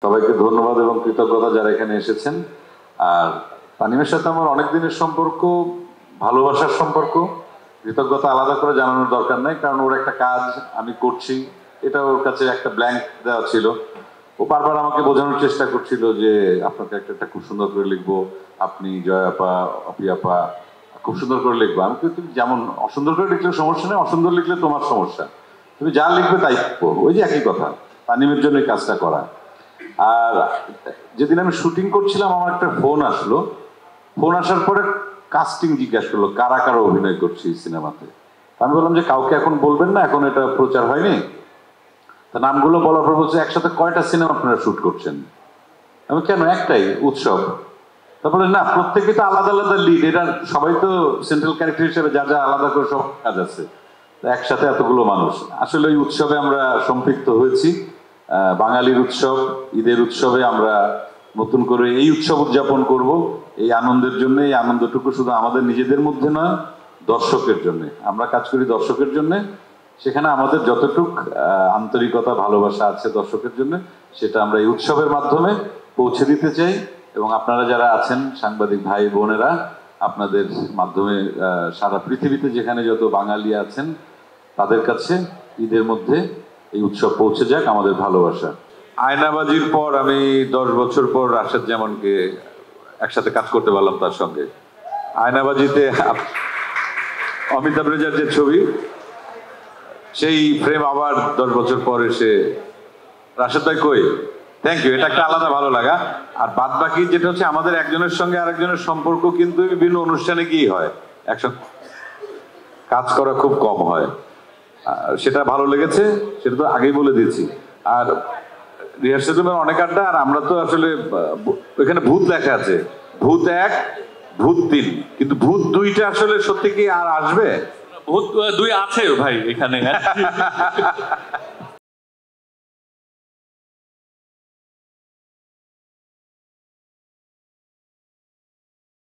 সবাইকে ধন্যবাদ এবং কৃতজ্ঞতা যারা এখানে এসেছেন। আর তানিমের সাথে আমার অনেক দিনের সম্পর্ক, ভালোবাসার সম্পর্ক। কৃতজ্ঞতা আলাদা করে জানানোর দরকার নাই, কারণ ওর একটা কাজ আমি করছি, এটা ওর কাছে একটা ব্ল্যাঙ্ক দেওয়া ছিল। ও বারবার আমাকে বোঝানোর চেষ্টা করছিল যে আপনাকে একটা খুব সুন্দর করে লিখবো, আপনি জয় আপা, অপি আপা খুব সুন্দর করে লিখবো। আমি কিন্তু যেমন অসুন্দর করে লিখলে সমস্যা নেই, অসুন্দর লিখলে তোমার সমস্যা, তুমি যা লিখবে তাই লিখবো। ওই যে একই কথা, তানিমের জন্য এই কাজটা করা। আর যেদিন আমি শুটিং করছিলাম আমার একটা ফোন আসলো, ফোন আসার পরে কাস্টিং জিজ্ঞাসা করলো কারা কারা অভিনয় করছি সিনেমাতে। আমি বললাম যে কাউকে এখন বলবেন না, এখন এটা প্রচার হয়নি। তা নামগুলো বলার পর বলছে একসাথে কয়টা সিনেমা আপনারা শুট করছেন? আমি কেন, একটাই, উৎসব। তারপরে না, প্রত্যেকে তো আলাদা আলাদা লিড, এটা সবাই তো সেন্ট্রাল ক্যারেক্টার হিসেবে যা যা আলাদা করে সব কাজ আছে, একসাথে এতগুলো মানুষ। আসলে ওই উৎসবে আমরা সম্পৃক্ত হয়েছি। বাঙালির উৎসব, ঈদের উৎসবে আমরা নতুন করে এই উৎসব উদযাপন করব। এই আনন্দের জন্য, এই আনন্দটুকু শুধু আমাদের নিজেদের মধ্যে নয়, দর্শকের জন্য। আমরা কাজ করি দর্শকের জন্য, সেখানে আমাদের যতটুক আন্তরিকতা ভালোবাসা আছে দর্শকের জন্য, সেটা আমরা এই উৎসবের মাধ্যমে পৌঁছে দিতে চাই। এবং আপনারা যারা আছেন সাংবাদিক ভাই বোনেরা, আপনাদের মাধ্যমে সারা পৃথিবীতে যেখানে যত বাঙালি আছেন তাদের কাছে ঈদের মধ্যে এই উৎসব পৌঁছে যাক আমাদের ভালোবাসা। আয়নাবাজির পর আমি 10 বছর পর রাশেদ জামানকে একসাথে কাজ করতে পারলাম তার সঙ্গে। আয়নাবাজিতে অমিতাভ রেজার যে ছবি, সেই ফ্রেম আবার 10 বছর পর এসে রাশেদ ভাই কই, থ্যাংক ইউ, এটা একটা আলাদা ভালো লাগা। আর বাদ বাকি যেটা হচ্ছে আমাদের একজনের সঙ্গে আরেকজনের সম্পর্ক কিন্তু বিভিন্ন অনুষ্ঠানে গিয়ে হয়, একসঙ্গে কাজ করা খুব কম হয়। সেটা ভালো লেগেছে, সেটা তো আগেই বলে দিয়েছি। আর রিহার্সাল রুমের অনেক আড্ডা। আর আমরা তো আসলে ওইখানে ভূত লেখা আছে, ভূত 1, ভূত 3, কিন্তু ভূত 2টা আসলে সত্যি কি আর আসবে? ভূত 2 আছে ভাই এখানে।